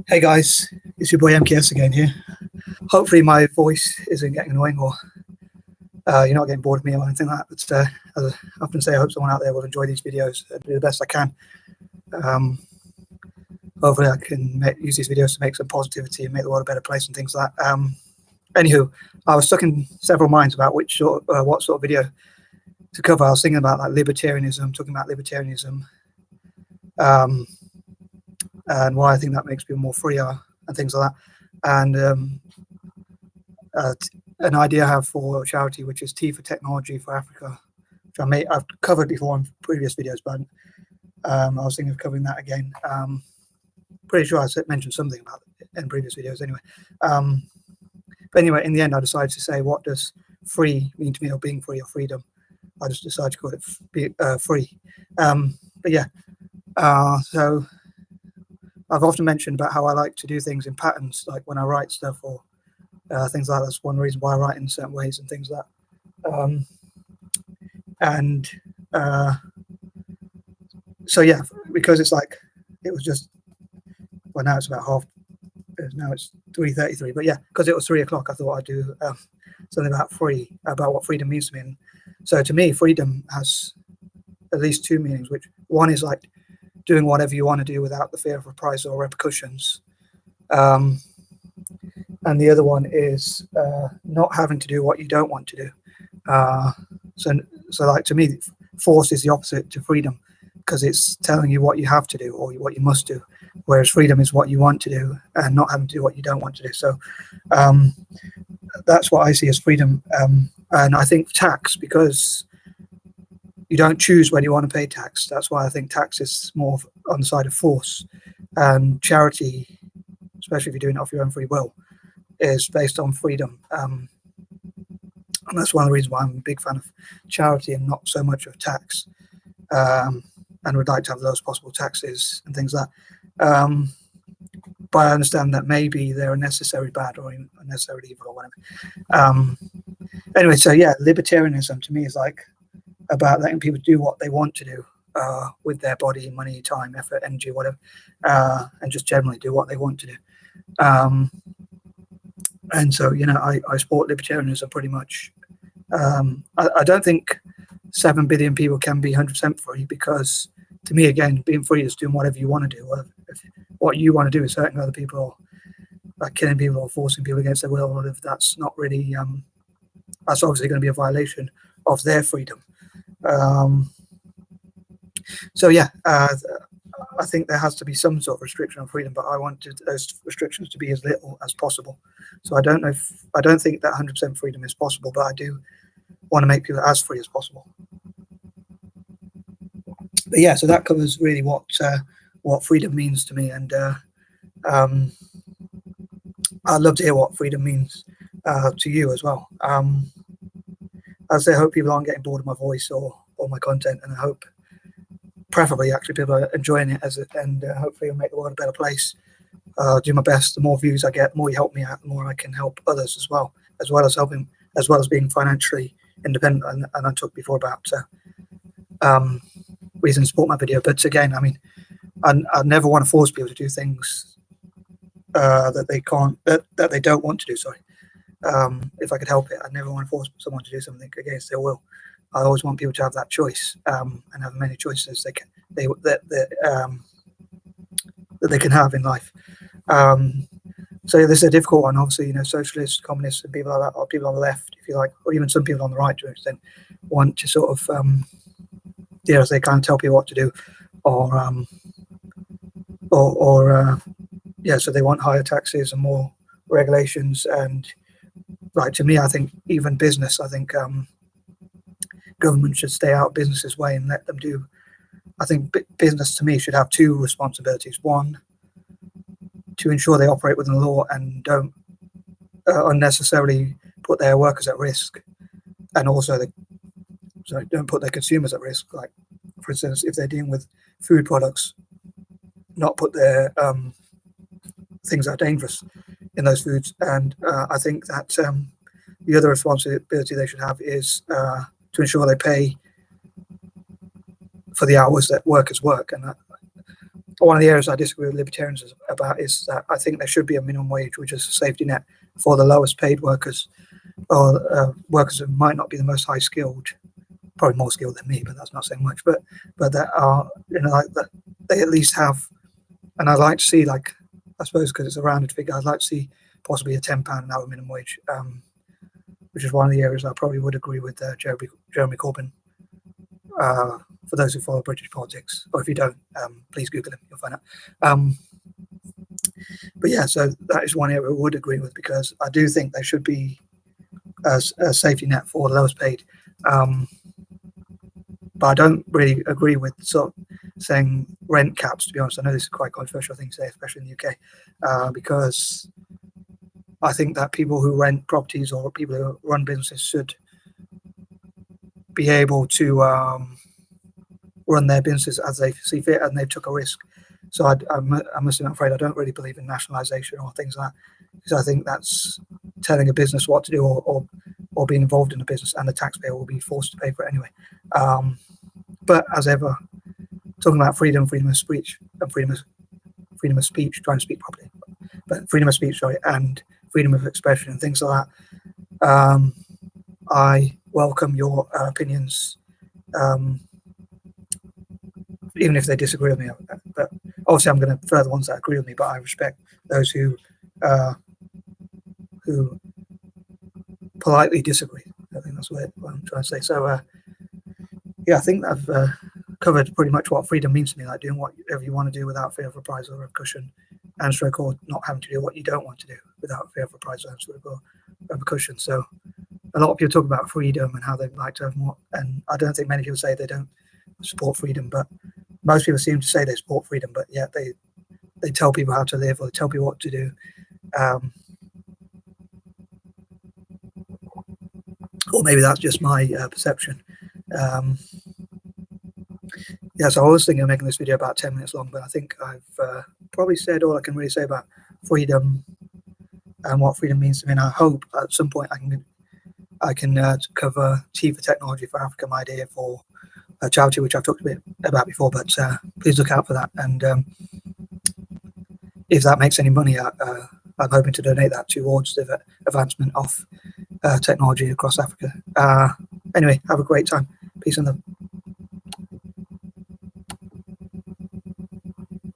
Hey guys, it's your boy MKS again here. Hopefully my voice isn't getting annoying or you're not getting bored of me or anything like that. But as I often say, I hope someone out there will enjoy these videos and do the best I can. Hopefully I can use these videos to make some positivity and make the world a better place and things like that. Anywho, I was stuck in several minds about what sort of video to cover. I was thinking about like libertarianism, talking about libertarianism, and why I think that makes people more freer and things like that. And an idea I have for charity, which is Tea for Technology for Africa, which I've covered before in previous videos, but I was thinking of covering that again. Pretty sure I mentioned something about it in previous videos anyway. But anyway, in the end, I decided to say, what does free mean to me, or being free, or freedom? I just decided to call it free. But yeah, so I've often mentioned about how I like to do things in patterns, like when I write stuff or things like that. That's one reason why I write in certain ways and things like that. So yeah, because it's like, it was just, well, now it's about now it's 3:33, but yeah, because it was 3 o'clock, I thought I'd do something about what freedom means to me. And so to me, freedom has at least two meanings, which one is like doing whatever you want to do without the fear of reprisal or repercussions. And the other one is not having to do what you don't want to do. So like, to me, force is the opposite to freedom, because it's telling you what you have to do or what you must do, whereas freedom is what you want to do and not having to do what you don't want to do. So that's what I see as freedom. And I think tax, because you don't choose when you want to pay tax, that's why I think tax is more on the side of force. And charity, especially if you're doing it off your own free will, is based on freedom. And that's one of the reasons why I'm a big fan of charity and not so much of tax. And would like to have the lowest possible taxes and things like that. But I understand that maybe they're a necessary bad or a necessary evil or whatever. Anyway, so yeah, libertarianism to me is like about letting people do what they want to do with their body, money, time, effort, energy, whatever, and just generally do what they want to do. And so, you know, I support libertarianism pretty much. I don't think 7 billion people can be 100% free, because to me, again, being free is doing whatever you want to do. If what you want to do is hurting other people, or like killing people or forcing people against their will, or if that's not really, that's obviously going to be a violation of their freedom. So yeah, I think there has to be some sort of restriction on freedom, but I wanted those restrictions to be as little as possible. So I don't think that 100% freedom is possible, but I do want to make people as free as possible. But yeah, so that covers really what freedom means to me, and I'd love to hear what freedom means to you as well. As I say, I hope people aren't getting bored of my voice or my content, and I hope preferably actually people are enjoying it and hopefully it'll make the world a better place. Do my best. The more views I get, the more you help me out, the more I can help others as well as being financially independent. And I talked before about reasons to support my video. But again, I mean, I never want to force people to do things that they don't want to do. Sorry. If I could help it, I'd never want to force someone to do something against their will. I always want people to have that choice, and have many choices that they can have in life. So this is a difficult one. Obviously, you know, socialists, communists, and people like that, or people on the left, if you like, or even some people on the right to an extent, want to sort of, they kind of tell people what to do, so they want higher taxes and more regulations. And like, to me, I think even business, I think government should stay out of business's way and let them do. I think business, to me, should have two responsibilities. One, to ensure they operate within the law and don't unnecessarily put their workers at risk, and also don't put their consumers at risk. Like, for instance, if they're dealing with food products, not put their things that are dangerous in those foods. And I think that the other responsibility they should have is to ensure they pay for the hours that workers work. And one of the areas I disagree with libertarians about is that I think there should be a minimum wage, which is a safety net for the lowest paid workers, or workers who might not be the most high skilled, probably more skilled than me, but that's not saying much. But that are, like that, they at least have. And I'd like to see, like, I suppose because it's a rounded figure, I'd like to see possibly a £10 an hour minimum wage, which is one of the areas I probably would agree with Jeremy Corbyn. For those who follow British politics, or if you don't, please Google him, you'll find out. But yeah, so that is one area I would agree with, because I do think there should be a safety net for the lowest paid. But I don't really agree with sort of saying rent caps, to be honest. I know this is quite a controversial thing to say, especially in the UK, because I think that people who rent properties or people who run businesses should be able to run their businesses as they see fit, and they've took a risk. So I must be afraid I don't really believe in nationalisation or things like that, because I think that's telling a business what to do, or being involved in a business, and the taxpayer will be forced to pay for it anyway. But as ever, talking about freedom of speech, and freedom of speech, trying to speak properly, but freedom of speech, sorry, and freedom of expression and things like that. I welcome your opinions, even if they disagree with me. But obviously, I'm going to prefer the ones that agree with me. But I respect those who politely disagree. I think that's what I'm trying to say. So yeah, I think I've covered pretty much what freedom means to me, like doing whatever you want to do without fear of reprisal or repercussion, and stroke, or not having to do what you don't want to do without fear of reprisal and stroke or repercussion. So a lot of people talk about freedom and how they'd like to have more, and I don't think many people say they don't support freedom, but most people seem to say they support freedom, but yet they tell people how to live, or they tell people what to do. Or maybe that's just my perception. Yeah, so I was thinking of making this video about 10 minutes long, but I think I've probably said all I can really say about freedom and what freedom means to me. And I hope at some point I can cover T for Technology for Africa, my idea for a charity, which I've talked a bit about before, but please look out for that. And if that makes any money, I'm hoping to donate that towards the advancement of technology across Africa. Anyway, have a great time. Peace and love.